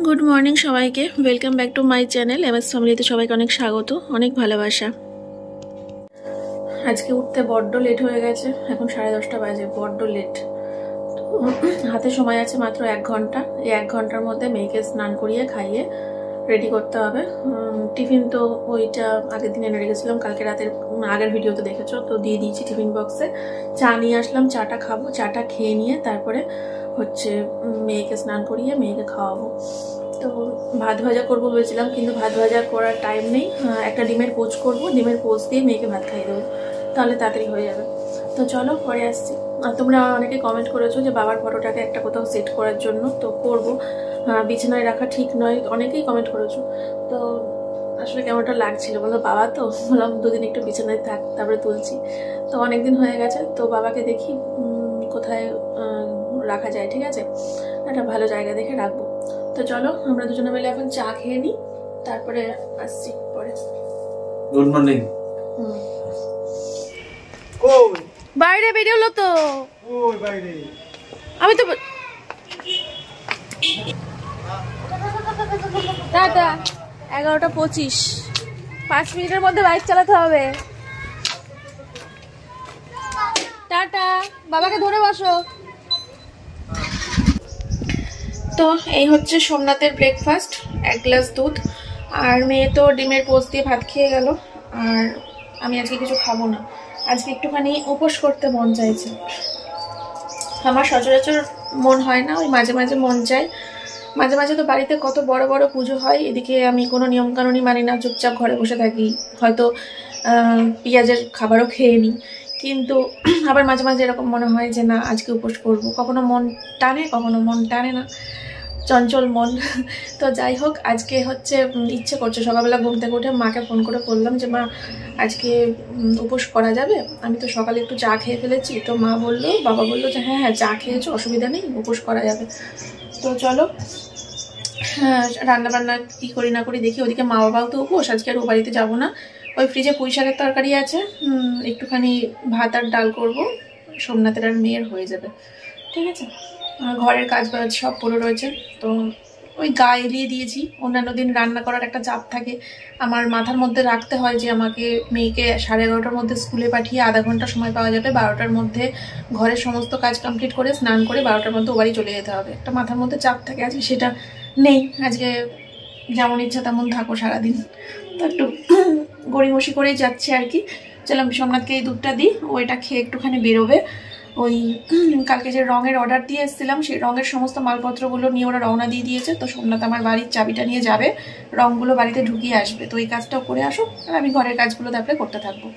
Good morning সবাইকে, welcome back to my channel MS ফ্যামিলিতে সবাইকে অনেক স্বাগত, অনেক ভালোবাসা। আজকে উঠতে বড্ড লেট হয়ে গেছে, এখন 10:30 বাজে, বড্ড লেট। তো হাতে সময় আছে মাত্র 1 ঘন্টা। এই 1 ঘন্টার মধ্যে মেয়েকে স্নান করিয়ে খাইয়ে রেডি করতে হবে। টিফিন তো ওইটা আগের দিন এনে রেখেছিলাম, কালকে রাতের আগের ভিডিওতে দেখেছো, তো দিয়ে দিয়েছি টিফিন বক্সে। চা নিয়ে আসলাম, চাটা খাবো, চাটা খেয়ে নিয়ে তারপরে হচ্ছে মেয়েকে স্নান করিয়ে মেয়েকে খাওয়াবো। তো ভাত ভাজা করবো ভেবেছিলাম, কিন্তু ভাত ভাজা করার টাইম নেই। একটা ডিমের পোচ করবো, ডিমের পোচ দিয়ে মেয়েকে ভাত খাইয়ে দেবো, তাহলে তাড়াতাড়ি হয়ে যাবে। তো চলো পরে আসছি। আর তোমরা অনেকে কমেন্ট করেছো যে বাবার ফটোটাকে একটা কোথাও সেট করার জন্য, তো করবো। বিছানায় রাখা ঠিক নয়, অনেকেই কমেন্ট করেছো। তো আসলে কেমনটা লাগছিল বলো, বাবা তো বললাম 2 দিন একটু বিছানায় থাক, তারপরে তুলছি। তো অনেকদিন হয়ে গেছে, তো বাবাকে দেখি কোথায় রাখা যায়। ঠিক আছে, একটা ভালো জায়গা দেখে রাখবো। তো চলো আমরা দুজনে মিলে এখন চা খেয়ে নিই, তারপরে আসছি পরে। Good morning. বাইরে বেরিয়ে তো বাইরে আমি তো টাটা। 11:25, 5 মিনিটের মধ্যে বাইক চালাতে হবে। টাটা, বাবাকে ধরে বসো। তো এই হচ্ছে সোমনাথের ব্রেকফাস্ট, 1 গ্লাস দুধ। আর মেয়ে তো ডিমের পোচ দিয়ে ভাত খেয়ে গেল। আর আমি আজকে কিছু খাবো না, আজকে একটুখানি উপোস করতে মন চাইছে। আমার সচরাচর মন হয় না, ওই মাঝে মাঝে মন চায়। মাঝে মাঝে তো বাড়িতে কত বড় বড় পুজো হয়, এদিকে আমি কোনো নিয়মকানুনই মানি না, চুপচাপ ঘরে বসে থাকি, হয়তো পেঁয়াজের খাবারও খেয়ে নিই। কিন্তু আবার মাঝে মাঝে এরকম মনে হয় যে না, আজকে উপোস করবো। কখনো মন টানে, কখনো মন টানে না, চঞ্চল মন। তো যাই হোক, আজকে হচ্ছে ইচ্ছে করছে। সকালবেলা ঘুম থেকে উঠে মাকে ফোন করে বললাম যে মা, আজকে উপোস করা যাবে? আমি তো সকালে একটু চা খেয়ে ফেলেছি। তো মা বললো, বাবা বললো যে হ্যাঁ হ্যাঁ, চা খেয়েছো, অসুবিধা নেই, উপোস করা যাবে। তো চলো রান্নাবান্না কী করি না করি দেখি। ওদিকে মা বাবাও তো উপোস, আজকে আর ও বাড়িতে যাবো না। ওই ফ্রিজে পুঁই শাকের তরকারি আছে, একটুখানি ভাত আর ডাল করবো, সোমনাথের আর মেয়ের হয়ে যাবে। ঠিক আছে, ঘরের কাজ বাজ সব পড়ে রয়েছে। তো ওই গা এলিয়ে দিয়েছি। অন্যান্য দিন রান্না করার একটা চাপ থাকে, আমার মাথার মধ্যে রাখতে হয় যে আমাকে মেয়েকে 11:30টার মধ্যে স্কুলে পাঠিয়ে আধা ঘন্টা সময় পাওয়া যাবে, 12টার মধ্যে ঘরের সমস্ত কাজ কমপ্লিট করে স্নান করে 12টার মধ্যে ও বাড়ি চলে যেতে হবে। একটা মাথার মধ্যে চাপ থাকে, আজকে সেটা নেই। আজকে যেমন ইচ্ছা তেমন থাকো সারাদিন। তো একটু গড়িমসি করেই যাচ্ছে আর কি। চলো সোমনাথকে এই দুধটা দিই, ও এটা খেয়ে একটুখানি বেরোবে। ওই কালকে যে রঙের অর্ডার দিয়ে এসেছিলাম, সেই রঙের সমস্ত মালপত্রগুলো নিয়ে ওরা রওনা দিয়ে দিয়েছে। তো সোমনাথ আমার বাড়ির চাবিটা নিয়ে যাবে, রঙগুলো বাড়িতে ঢুকিয়ে আসবে। তো এই কাজটাও করে আসুক, আর আমি ঘরের কাজগুলো তারপরে করতে থাকবো।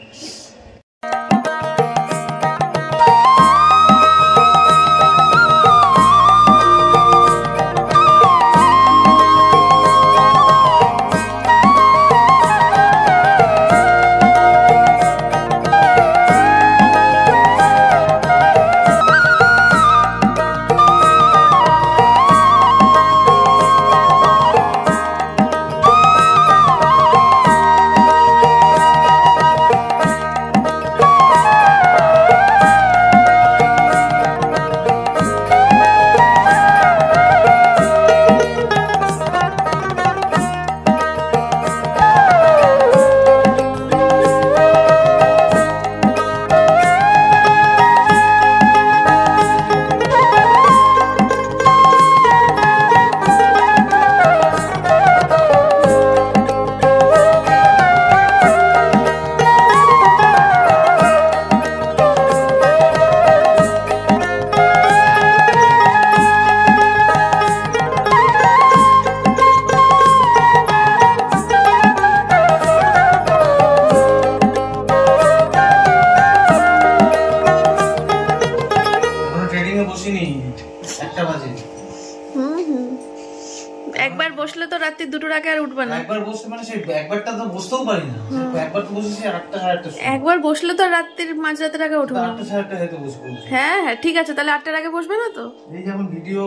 একবার বসলে তো রাত্রি 2টোর আগে আর উঠবে না। একবার বসে মানে সেই একবারটা তো বসতেও পারি না, একবার তো বসে সেই 8টা 8:30। একবার বসলে তো রাত্রির মাঝরাতের আগে উঠবে না। 8টা 8:30 হয়তো বসবো। হ্যাঁ হ্যাঁ ঠিক আছে, তাহলে 8টার আগে বসবে না তো? এই যেমন ভিডিও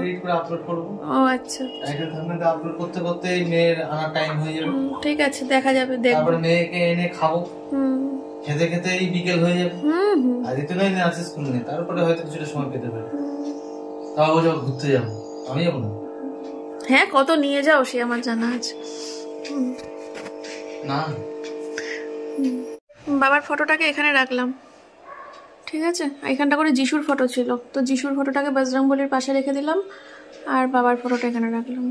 এডিট করে আপলোড করব। ও আচ্ছা, টাইটেল থাম্বনেল আপলোড করতে করতে মেয়ের আনার টাইম হয়ে যাবে। ঠিক আছে, দেখা যাবে, দেখব। তারপর মেয়েকে এনে খাবো, খেতে খেতে এই বিকেল হয়ে যাবে। আজ তো নাই আছে স্কুল নেই, তারপরে হয়তো কিছুটা সময় পেতে পারি। তাও যাবো ঘুরতে যাবো, আমি যাবো না। হ্যাঁ কত নিয়ে যাও সে আমার জানা আছে। না বাবার ফটোটাকে এখানে রাখলাম, ঠিক আছে? এখানটা করে যিশুর ফটো ছিল, তো যিশুর ফটোটাকে বজরংবলীর পাশে রেখে দিলাম আর বাবার ফটোটা এখানে রাখলাম।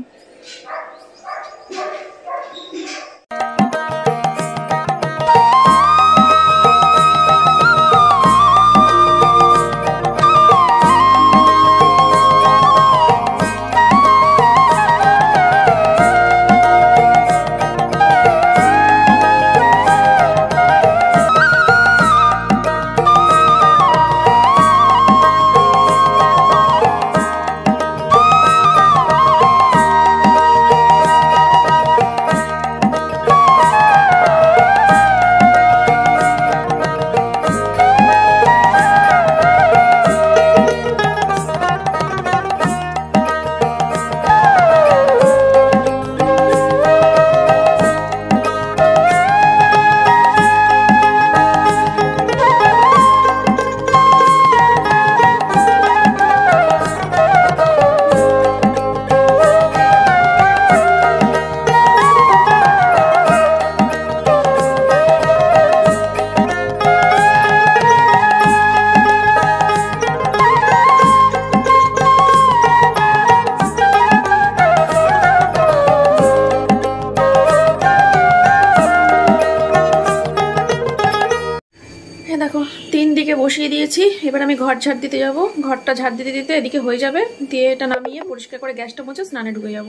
দেখো 3 দিকে বসিয়ে দিয়েছি, এবার আমি ঘর ঝাড় দিতে যাব। ঘরটা ঝাড় দিতে দিতে এদিকে হয়ে যাবে, দিয়ে এটা নামিয়ে পরিষ্কার করে গ্যাসটা মুছে স্নানে ঢুকে যাব।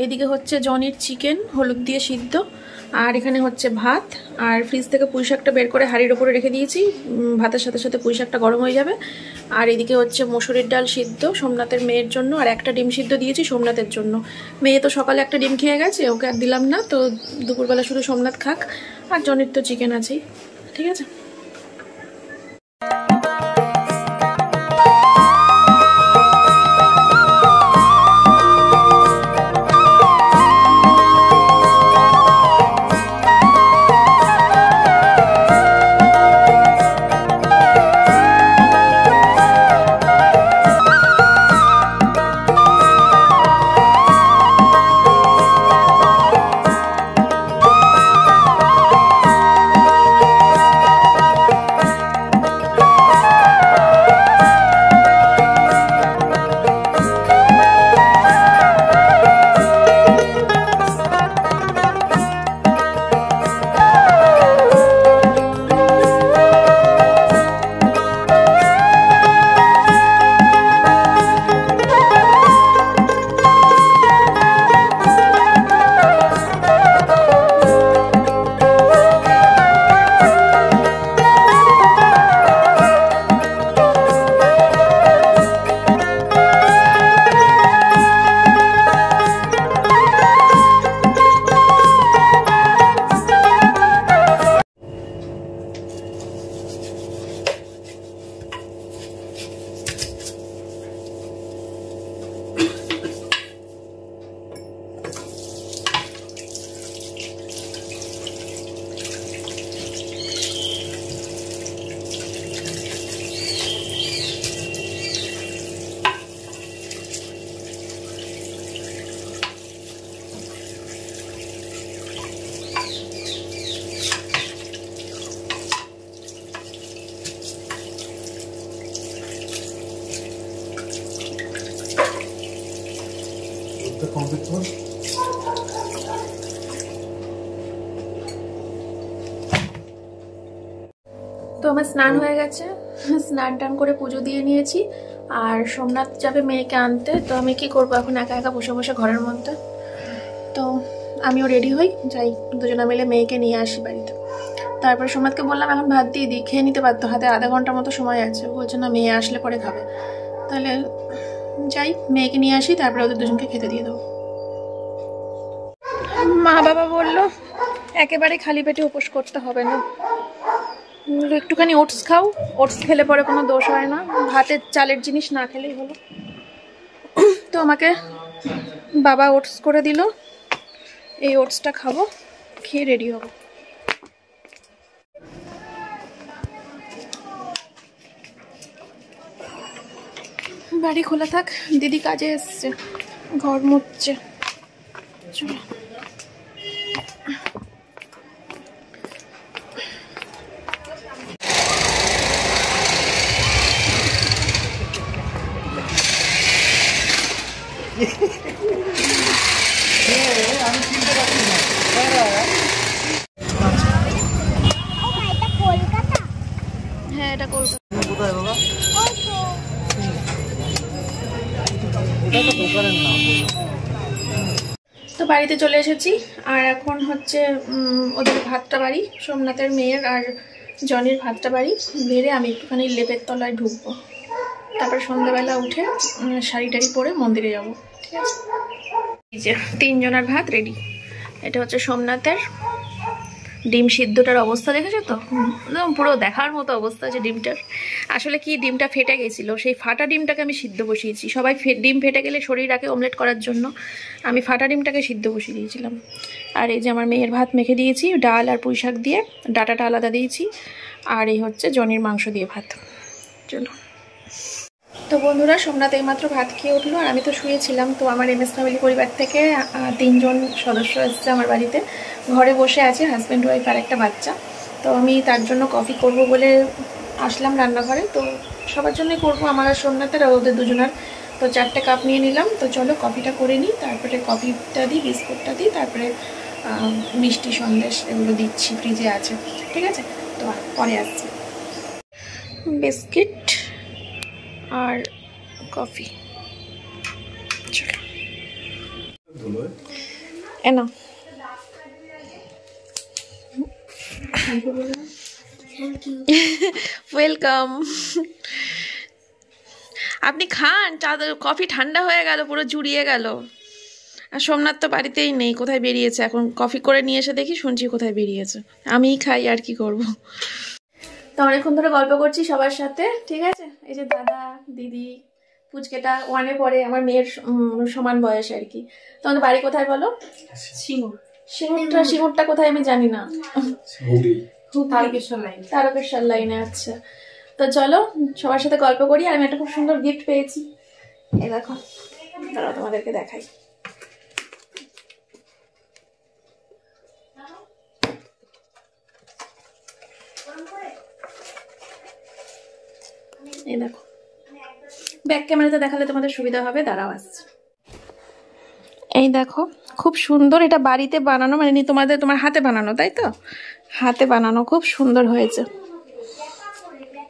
এইদিকে হচ্ছে জনির চিকেন হলুদ দিয়ে সিদ্ধ, আর এখানে হচ্ছে ভাত, আর ফ্রিজ থেকে পুঁই শাকটা বের করে হাঁড়ির ওপরে রেখে দিয়েছি, ভাতের সাথে সাথে পুঁই শাকটা গরম হয়ে যাবে। আর এদিকে হচ্ছে মসুরির ডাল সিদ্ধ সোমনাথের মেয়ের জন্য, আর একটা ডিম সিদ্ধ দিয়েছি সোমনাথের জন্য। মেয়ে তো সকালে একটা ডিম খেয়ে গেছে, ওকে আর দিলাম না, তো দুপুরবেলা শুধু সোমনাথ খাক, আর জনির তো চিকেন আছেই, ঠিক আছে? তো আমার স্নান হয়ে গেছে, স্নান টান করে পুজো দিয়ে নিয়েছি, আর সোমনাথ যাবে মেয়েকে আনতে। তো আমি কি করবো এখন একা একা বসে বসে ঘরের মধ্যে, তো আমিও রেডি হই, যাই দুজনে মিলে মেয়েকে নিয়ে আসি বাড়িতে। তারপরে সোমনাথকে বললাম এখন ভাত দিয়ে দিই, খেয়ে নিতে পারতো, হাতে আধা ঘন্টার মতো সময় আছে। বলছে না মেয়ে আসলে পরে খাবে, তাহলে যাই মেয়েকে নিয়ে আসি, তারপরে ওদের দুজনকে খেতে দিয়ে দেবো। মা বাবা বললো একেবারে খালি পেটে উপোস করতে হবে না, একটুখানি ওটস খাও, ওটস খেলে পরে কোনো দোষ হয় না, ভাতের চালের জিনিস না খেলেই হলো। তো আমাকে বাবা ওটস করে দিল, এই ওটসটা খাবো, খেয়ে রেডি হবো। বাড়ি খোলা থাক, দিদি কাজে এসছে, ঘর মুছছে। হ্যাঁ, এটা কলকাতা। কোথায় বাবা? এটা তো দোকানের নাম। তো বাড়িতে চলে এসেছি, আর এখন হচ্ছে ওদের ভাতটা বাড়ি, সোমনাথের মেয়ের আর জনির ভাতটা বাড়ি বেড়ে আমি একটুখানি লেপের তলায় ঢুকবো, তারপর সন্ধ্যাবেলা উঠে শাড়ি টাড়ি পরে মন্দিরে যাব। ঠিক আছে, এই যে 3 জনের ভাত রেডি। এটা হচ্ছে সোমনাথের। ডিম সিদ্ধটার অবস্থা দেখেছো তো, একদম পুরো দেখার মতো অবস্থা আছে ডিমটার। আসলে কি, ডিমটা ফেটে গেছিলো, সেই ফাটা ডিমটাকে আমি সিদ্ধ বসিয়েছি। সবাই ডিম ফেটে গেলে শরীর রাখে অমলেট করার জন্য, আমি ফাটা ডিমটাকে সিদ্ধ বসিয়ে দিয়েছিলাম। আর এই যে আমার মেয়ের ভাত মেখে দিয়েছি ডাল আর পুঁই শাক দিয়ে, ডাটাটা আলাদা দিয়েছি। আর এই হচ্ছে জনির মাংস দিয়ে ভাত। চলো। তো বন্ধুরা, সোমনাথ এইমাত্র ভাত খেয়ে উঠলো, আর আমি তো শুয়েছিলাম। তো আমার MS ফ্যামিলি পরিবার থেকে 3 জন সদস্য এসছে আমার বাড়িতে, ঘরে বসে আছে, হাজব্যান্ড ওয়াইফ আর একটা বাচ্চা। তো আমি তার জন্য কফি করব বলে আসলাম রান্নাঘরে। তো সবার জন্যই করবো, আমার আর সোমনাথের আর ওদের দুজনের। তো 4টে কাপ নিয়ে নিলাম। তো চলো কফিটা করে নিই, তারপরে কফিটা দিই, বিস্কুটটা দিই, তারপরে মিষ্টি সন্দেশ এগুলো দিচ্ছি, ফ্রিজে আছে। ঠিক আছে, তো পরে আসছি। বিস্কিট আর কফি, চলো এনো। ওয়েলকাম। আপনি খান, কফি ঠান্ডা হয়ে গেল, পুরো জুড়িয়ে গেল। আর সোমনাথ তো বাড়িতেই নেই, কোথায় বেরিয়েছে এখন। কফি করে নিয়ে এসে দেখি, শুনছি কোথায় বেরিয়েছে। আমিই খাই, আর কি করব। তো অনেকক্ষণ ধরে গল্প করছি সবার সাথে। ঠিক আছে, এই যে দাদা দিদি, পুচকেটা 1-এ পড়ে, আমার মেয়ের সমান বয়স আর কি। তোমাদের বাড়ি কোথায় বলো? সিঙ্গুরটা কোথায় আমি জানি না। তারকেশ্বর লাইনে। আচ্ছা, তো চলো সবার সাথে গল্প করি। আর আমি একটা খুব সুন্দর গিফট পেয়েছি, এই দেখো, দাঁড়াও তোমাদেরকে দেখাই। এই দেখো, ব্যাক ক্যামেরাতে দেখালে তোমাদের সুবিধা হবে, দাঁড়াও আসছে। এই দেখো, খুব সুন্দর। এটা বাড়িতে বানানো, মানে তোমার হাতে বানানো, তাই তো? হাতে বানানো, খুব সুন্দর হয়েছে।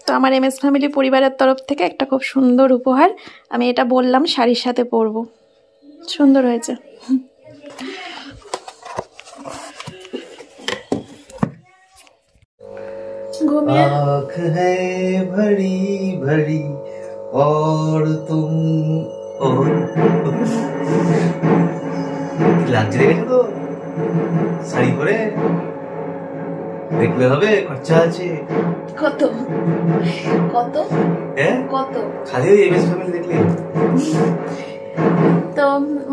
তো আমার MS ফ্যামিলি পরিবারের তরফ থেকে একটা খুব সুন্দর উপহার। আমি এটা বললাম শাড়ির সাথে পরবো, সুন্দর হয়েছে। ঘুমিয়ে आँख है भरी भरी और तुम লাগছে তো শাড়ি পরে, দেখলে হবে, খরচা আছে। কত কত কত? খালি ওই MS ফ্যামিলি দেখলে। তো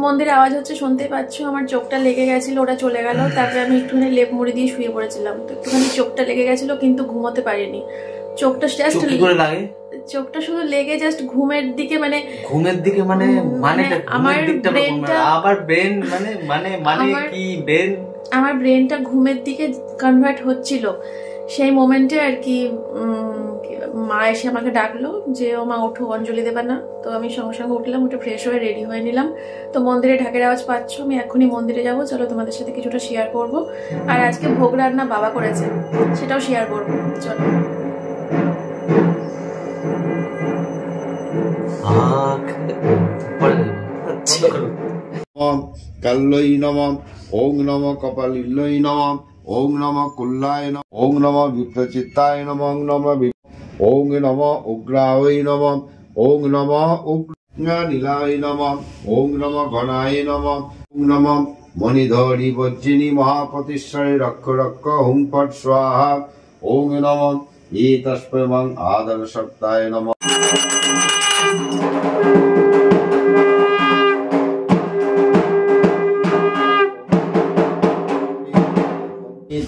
মন্দিরে আওয়াজ হচ্ছে, শুনতে পাচ্ছ। আমার চোখটা লেগে গেছিল, ওটা চলে গেল। তারপরে আমি একটুখানি লেপ মুড়ি দিয়ে শুয়ে পড়েছিলাম। তো একটুখানি চোখটা লেগে গেছিল, কিন্তু ঘুমোতে পারিনি। চোখটা জাস্ট লাগে, চোখটা শুধু লেগে জাস্ট ঘুমের দিকে, মানে ঘুমের দিকে, মানে আমার ব্রেনটা, আবার ব্রেন মানে কি, ব্রেন, আমার ব্রেনটা ঘুমের দিকে কনভার্ট হচ্ছিল। সেই মোমেন্টে আর কি মা এসে আমাকে ডাকলো যে ও মা ওঠো, অঞ্জলি দেবে না। তো আমি সঙ্গে সঙ্গে উঠলাম, উঠে ফ্রেশ হয়ে রেডি হয়ে নিলাম। তো মন্দিরে ঢাকের আওয়াজ পাচ্ছ, আমি এখনই মন্দিরে যাবো। চলো তোমাদের সাথে কিছুটা শেয়ার করব। আর আজকে ভোগ রান্না বাবা করেছে, সেটাও শেয়ার করবো। চলো। কাল্লৈ নমঃ, ওং নমঃ কপালিল্লৈ নমঃ, ওং নমঃ কুল্লায় নমঃ, ওং নমঃ বিপ্রচিত্তায় নমঃ, ওং নমঃ ওং নমঃ উগ্রায় নমঃ, ওং নমঃ উগ্রনীলায় নমঃ, ওং নমঃ গণায় নমঃ, ওং নমঃ মণিধরি বজ্রিনী মহাপ্রতিষ্ঠায় রক্ষ রক্ষ হুং ফট স্বাহা, ওং নমঃ এতস্মৈং আদর শক্তায় নমঃ।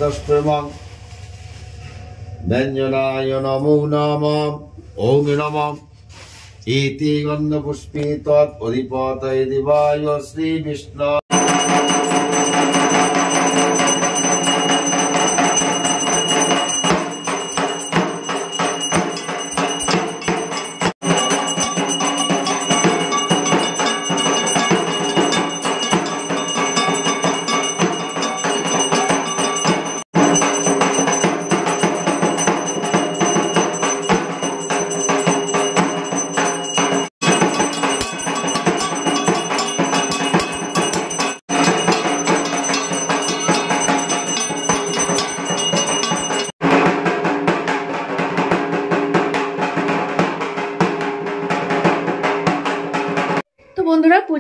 তস্মৈং ব্যঞ্জনায় নমো নমঃ, ওং নমঃ ইতি গন্ধ পুষ্পে তৎ অধিপতয়ে দেবায় শ্রী বিষ্ণু।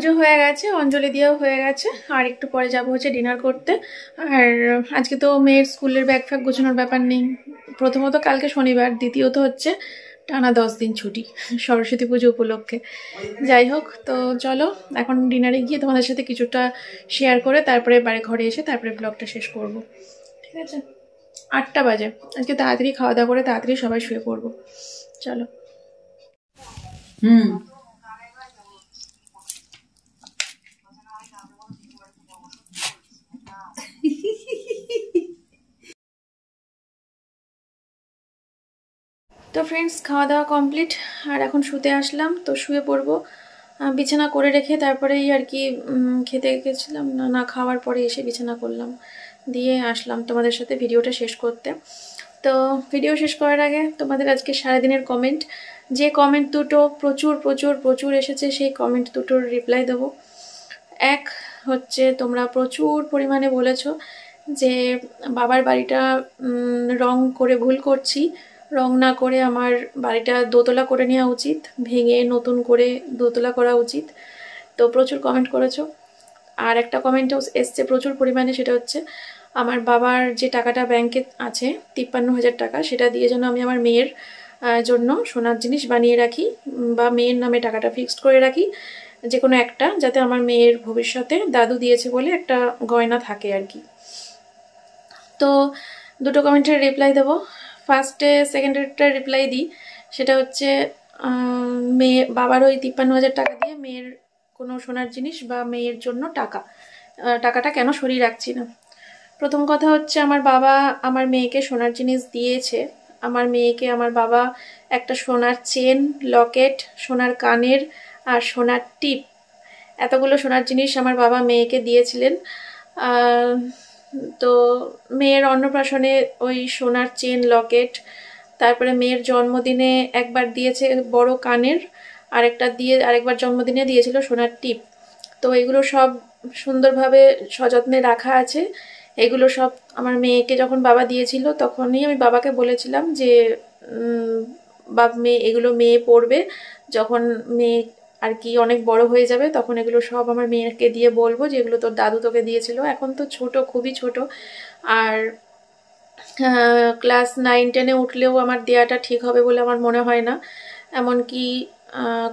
পুজো হয়ে গেছে, অঞ্জলি দিয়েও হয়ে গেছে, আর একটু পরে যাবো হচ্ছে ডিনার করতে। আর আজকে তো মেয়ের স্কুলের ব্যাগ ফ্যাগ গোছানোর ব্যাপার নেই। প্রথমত কালকে শনিবার, দ্বিতীয়ত হচ্ছে টানা 10 দিন ছুটি সরস্বতী পুজো উপলক্ষে। যাই হোক, তো চলো এখন ডিনারে গিয়ে তোমাদের সাথে কিছুটা শেয়ার করে তারপরে বাড়ি ঘরে এসে তারপরে ব্লগটা শেষ করব। ঠিক আছে, 8টা বাজে। আজকে তাড়াতাড়ি খাওয়া দাওয়া করে তাড়াতাড়ি সবাই শুয়ে পড়বো। চলো। তো ফ্রেন্ডস, খাওয়া দাওয়া কমপ্লিট, আর এখন শুতে আসলাম। তো শুয়ে পড়বো, বিছানা করে রেখে তারপরেই আর কি খেতে গেছিলাম, না খাওয়ার পরে এসে বিছানা করলাম, দিয়ে আসলাম তোমাদের সাথে ভিডিওটা শেষ করতে। তো ভিডিও শেষ করার আগে তোমাদের আজকে সারাদিনের কমেন্ট, যে কমেন্ট দুটো প্রচুর প্রচুর প্রচুর এসেছে, সেই কমেন্ট দুটোর রিপ্লাই দেবো। এক হচ্ছে, তোমরা প্রচুর পরিমাণে বলেছো যে বাবার বাড়িটা রং করে ভুল করছি, রং না করে আমার বাড়িটা দোতলা করে নেওয়া উচিত, ভেঙে নতুন করে দোতলা করা উচিত। তো প্রচুর কমেন্ট করেছো। আর একটা কমেন্টও এসছে প্রচুর পরিমাণে, সেটা হচ্ছে আমার বাবার যে টাকাটা ব্যাংকে আছে 53,000 টাকা, সেটা দিয়ে যেন আমি আমার মেয়ের জন্য সোনার জিনিস বানিয়ে রাখি, বা মেয়ের নামে টাকাটা ফিক্সড করে রাখি, যে কোনো একটা, যাতে আমার মেয়ের ভবিষ্যতে দাদু দিয়েছে বলে একটা গয়না থাকে আর কি। তো দুটো কমেন্টের রিপ্লাই দেবো। ফার্স্টে সেকেন্ডেরটার রিপ্লাই দিই, সেটা হচ্ছে মেয়ে বাবার ওই 53,000 টাকা দিয়ে মেয়ের কোনো সোনার জিনিস বা মেয়ের জন্য টাকাটা কেন সরিয়ে রাখছি না। প্রথম কথা হচ্ছে, আমার বাবা আমার মেয়েকে সোনার জিনিস দিয়েছে। আমার মেয়েকে আমার বাবা একটা সোনার চেন, লকেট, সোনার কানের আর সোনার টিপ, এতগুলো সোনার জিনিস আমার বাবা মেয়েকে দিয়েছিলেন। তো মেয়ের অন্নপ্রাশনে ওই সোনার চেন, লকেট, তারপরে মেয়ের জন্মদিনে একবার দিয়েছে বড় কানের, আরেকবার জন্মদিনে দিয়েছিল সোনার টিপ। তো এগুলো সব সুন্দরভাবে সযত্নে রাখা আছে। এগুলো সব আমার মেয়েকে যখন বাবা দিয়েছিল, তখনই আমি বাবাকে বলেছিলাম যে এগুলো মেয়ে পড়বে, যখন মেয়ে আর কি অনেক বড় হয়ে যাবে, তখন এগুলো সব আমার মেয়েকে দিয়ে বলবো যে এগুলো তোর দাদু তোকে দিয়েছিল। এখন তো ছোট, খুবই ছোট, আর ক্লাস 9-10-এ উঠলেও আমার দেয়াটা ঠিক হবে বলে আমার মনে হয় না। এমনকি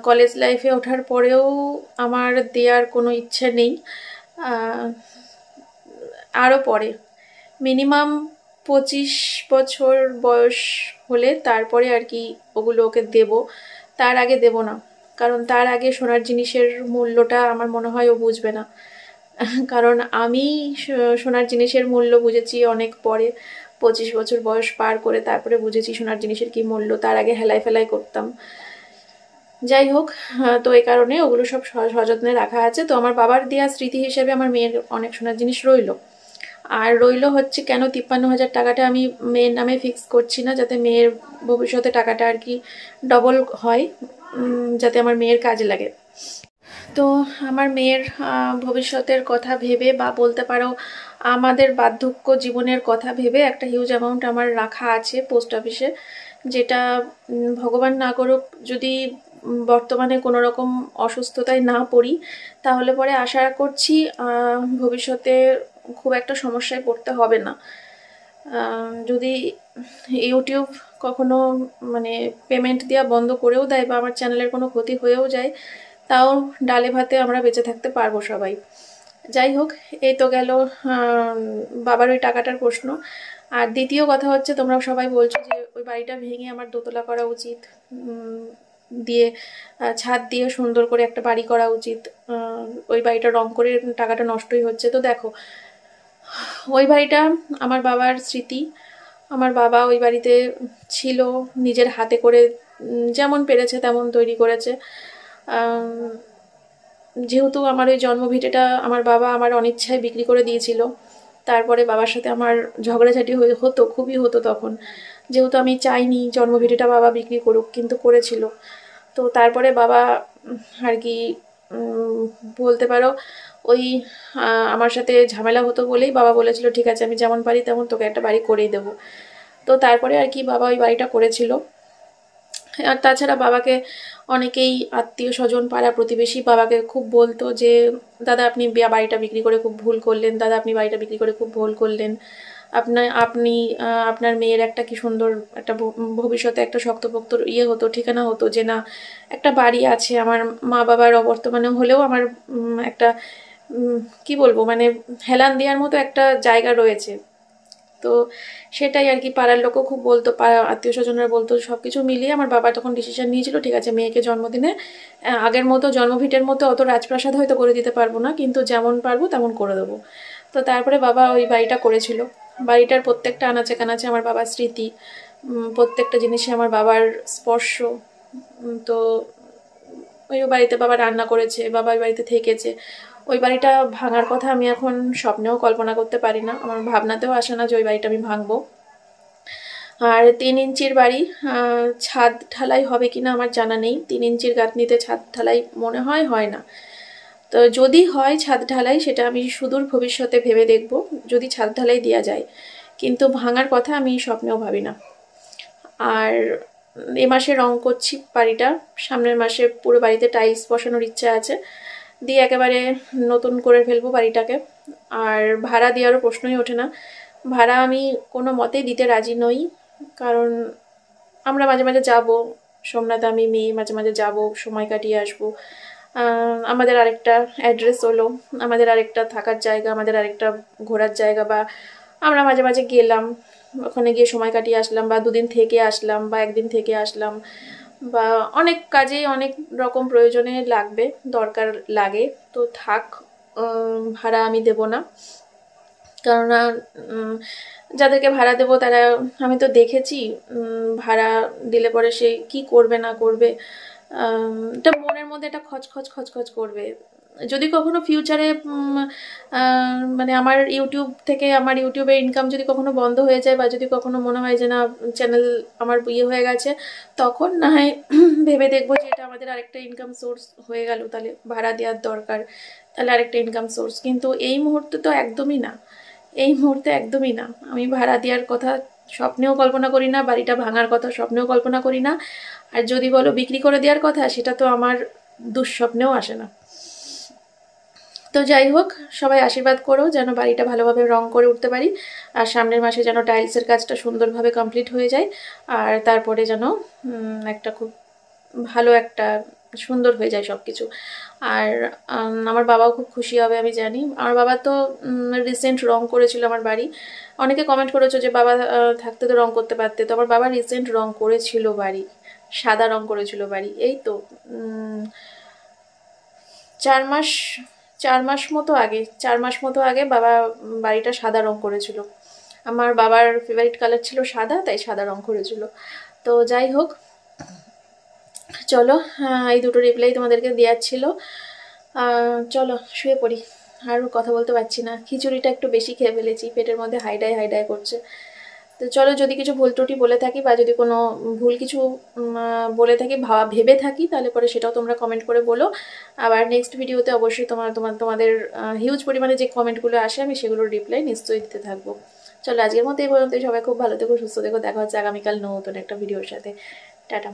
কলেজ লাইফে ওঠার পরেও আমার দেয়ার কোনো ইচ্ছে নেই। আরও পরে মিনিমাম 25 বছর বয়স হলে তারপরে আর কি ওগুলো ওকে দেব, তার আগে দেব না। কারণ তার আগে সোনার জিনিসের মূল্যটা আমার মনে হয় ও বুঝবে না। কারণ আমি সোনার জিনিসের মূল্য বুঝেছি অনেক পরে, 25 বছর বয়স পার করে তারপরে বুঝেছি সোনার জিনিসের কি মূল্য। তার আগে হেলাই ফেলাই করতাম। যাই হোক, তো এই কারণে ওগুলো সব সযত্নে রাখা আছে। তো আমার বাবার দেওয়া স্মৃতি হিসেবে আমার মেয়ের অনেক সোনার জিনিস রইলো। আর রইলো হচ্ছে, কেন 53,000 টাকাটা আমি মেয়ের নামে ফিক্স করছি না, যাতে মেয়ের ভবিষ্যতে টাকাটা আর কি ডবল হয়, যাতে আমার মেয়ের কাজে লাগে। তো আমার মেয়ের ভবিষ্যতের কথা ভেবে, বা বলতে পারো আমাদের বার্ধক্য জীবনের কথা ভেবে, একটা হিউজ অ্যামাউন্ট আমার রাখা আছে পোস্ট অফিসে, যেটা ভগবান না করুক যদি বর্তমানে কোনো রকম অসুস্থতায় না পড়ি, তাহলে পরে আশা করছি ভবিষ্যতে খুব একটা সমস্যায় পড়তে হবে না। যদি ইউটিউব কখনো মানে পেমেন্ট দেওয়া বন্ধ করেও দেয়, বা আমার চ্যানেলের কোনো ক্ষতি হয়েও যায়, তাও ডালে ভাতে আমরা বেঁচে থাকতে পারবো সবাই। যাই হোক, এই তো গেল বাবার ওই টাকাটার প্রশ্ন। আর দ্বিতীয় কথা হচ্ছে, তোমরা সবাই বলছো যে ওই বাড়িটা ভেঙে আমার দোতলা করা উচিত, দিয়ে ছাদ দিয়ে সুন্দর করে একটা বাড়ি করা উচিত, ওই বাড়িটা রং করে টাকাটা নষ্টই হচ্ছে। তো দেখো, ওই বাড়িটা আমার বাবার স্মৃতি। আমার বাবা ওই বাড়িতে ছিল, নিজের হাতে করে যেমন পেরেছে তেমন তৈরি করেছে। যেহেতু আমার ওই জন্মভিটেটা আমার বাবা আমার অনিচ্ছায় বিক্রি করে দিয়েছিল, তারপরে বাবার সাথে আমার ঝগড়াঝাটি হতো, খুবই হতো তখন, যেহেতু আমি চাইনি জন্মভিটেটা বাবা বিক্রি করুক, কিন্তু করেছিল। তো তারপরে বাবা আর কি বলতে পারো ওই আমার সাথে ঝামেলা হতো বলেই বাবা বলেছিল, ঠিক আছে আমি যেমন পারি তেমন তোকে একটা বাড়ি করেই দেবো। তো তারপরে আর কি বাবা ওই বাড়িটা করেছিল। আর তাছাড়া বাবাকে অনেকেই আত্মীয় স্বজন পাড়া প্রতিবেশী বাবাকে খুব বলতো যে দাদা আপনি বাড়িটা বিক্রি করে খুব ভুল করলেন, দাদা আপনি বাড়িটা বিক্রি করে খুব ভুল করলেন, আপনি আপনার মেয়ের একটা কি সুন্দর একটা ভবিষ্যতে একটা শক্তপোক্ত ইয়ে হতো, ঠিকানা হতো, যে না একটা বাড়ি আছে, আমার মা বাবার অবর্তমানে হলেও আমার একটা কি বলবো মানে হেলান দেওয়ার মতো একটা জায়গা রয়েছে। তো সেটাই আর কি পাড়ার লোকও খুব বলতো, আত্মীয় স্বজনরা বলতো, সব কিছু মিলিয়ে আমার বাবা তখন ডিসিশন নিয়েছিল ঠিক আছে মেয়েকে জন্মদিনে আগের মতো জন্মভিটের মতো অত রাজপ্রাসাদ হয়তো করে দিতে পারবো না, কিন্তু যেমন পারবো তেমন করে দেবো। তো তারপরে বাবা ওই বাড়িটা করেছিল। বাড়িটার প্রত্যেকটা আনাচে কানাচে আমার বাবার স্মৃতি, প্রত্যেকটা জিনিসে আমার বাবার স্পর্শ। তো ওই বাড়িতে বাবা রান্না করেছে, বাবা ওই বাড়িতে থেকেছে। ওই বাড়িটা ভাঙার কথা আমি এখন স্বপ্নেও কল্পনা করতে পারি না, আমার ভাবনাতেও আসে না যে ওই বাড়িটা আমি ভাঙবো। আর 3 ইঞ্চির বাড়ি, ছাদ ঢালাই হবে কিনা আমার জানা নেই। 3 ইঞ্চির গাঁথনিতে ছাদ ঢালাই মনে হয় না। তো যদি হয় ছাদ ঢালাই সেটা আমি সুদূর ভবিষ্যতে ভেবে দেখব, যদি ছাদ ঢালাই দেওয়া যায়, কিন্তু ভাঙার কথা আমি স্বপ্নেও ভাবি না। আর এ মাসে রং করছি বাড়িটা, সামনের মাসে পুরো বাড়িতে টাইলস বসানোর ইচ্ছা আছে, দিয়ে একেবারে নতুন করে ফেলবো বাড়িটাকে। আর ভাড়া দেওয়ারও প্রশ্নই ওঠে না, ভাড়া আমি কোনো মতেই দিতে রাজি নই, কারণ আমরা মাঝে মাঝে যাব, সোমনাথ আমি মেয়ে মাঝে মাঝে যাব, সময় কাটিয়ে আসবো। আমাদের আরেকটা অ্যাড্রেস হলো, আমাদের আরেকটা থাকার জায়গা, আমাদের আরেকটা ঘোরার জায়গা, বা আমরা মাঝে মাঝে গেলাম ওখানে গিয়ে সময় কাটিয়ে আসলাম, বা 2 দিন থেকে আসলাম, বা 1 দিন থেকে আসলাম, বা অনেক কাজে অনেক রকম প্রয়োজনে লাগবে, দরকার লাগে, তো থাক, ভাড়া আমি দেব না। কেননা যাদেরকে ভাড়া দেবো তারা আমি তো দেখেছি, ভাড়া দিলে পরে সে কি করবে না করবে, এটা মনের মধ্যে একটা খচখচ করবে। যদি কখনো ফিউচারে মানে আমার ইউটিউবের ইনকাম যদি কখনো বন্ধ হয়ে যায়, বা যদি কখনো মনে হয় যে না চ্যানেল আমার ইয়ে হয়ে গেছে, তখন না হয় ভেবে দেখবো যে এটা আমাদের আরেকটা ইনকাম সোর্স হয়ে গেল, তাহলে ভাড়া দেওয়ার দরকার, তাহলে আরেকটা ইনকাম সোর্স। কিন্তু এই মুহূর্তে তো একদমই না, এই মুহূর্তে একদমই না। আমি ভাড়া দেওয়ার কথা স্বপ্নেও কল্পনা করি না, বাড়িটা ভাঙার কথা স্বপ্নেও কল্পনা করি না, আর যদি বলো বিক্রি করে দেওয়ার কথা, সেটা তো আমার দুঃস্বপ্নেও আসে না। তো যাই হোক, সবাই আশীর্বাদ করো যেন বাড়িটা ভালোভাবে রং করে উঠতে পারি, আর সামনের মাসে যেন টাইলসের কাজটা সুন্দরভাবে কমপ্লিট হয়ে যায়, আর তারপরে যেন একটা খুব ভালো একটা সুন্দর হয়ে যায় সব কিছু। আর আমার বাবাও খুব খুশি হবে আমি জানি। আমার বাবা তো রিসেন্ট রং করেছিল আমার বাড়ি, অনেকে কমেন্ট করেছো যে বাবা থাকতে তো রং করতে পারতে, তো আমার বাবা রিসেন্ট রং করেছিল বাড়ি, সাদা রং করেছিল বাড়ি, এই তো 4 মাস মতো আগে বাবা বাড়িটা সাদা রং করেছিল। আমার বাবার ফেভারিট কালার ছিল সাদা, তাই সাদা রং করেছিল। তো যাই হোক, চলো এই দুটো রিপ্লাই তোমাদেরকে দেওয়ার ছিল। চলো শুয়ে পড়ি, আর কথা বলতে পারছি না, খিচুড়িটা একটু বেশি খেয়ে ফেলেছি, পেটের মধ্যে হাইডাই করছে। তো চলো, যদি কিছু ভুল ত্রুটি বলে থাকি, বা যদি কোনো ভুল কিছু বলে থাকি, ভেবে থাকি, তাহলে পরে সেটাও তোমরা কমেন্ট করে বলো। আবার নেক্সট ভিডিওতে অবশ্যই তোমাদের হিউজ পরিমাণে যে কমেন্টগুলো আসে আমি সেগুলোর রিপ্লাই নিশ্চয়ই দিতে থাকবো। চলো আজকের মতো এই পর্যন্ত, সবাই খুব ভালো থেকো, সুস্থ থেকো, দেখা হচ্ছে আগামীকাল নতুন একটা ভিডিওর সাথে। টাটা।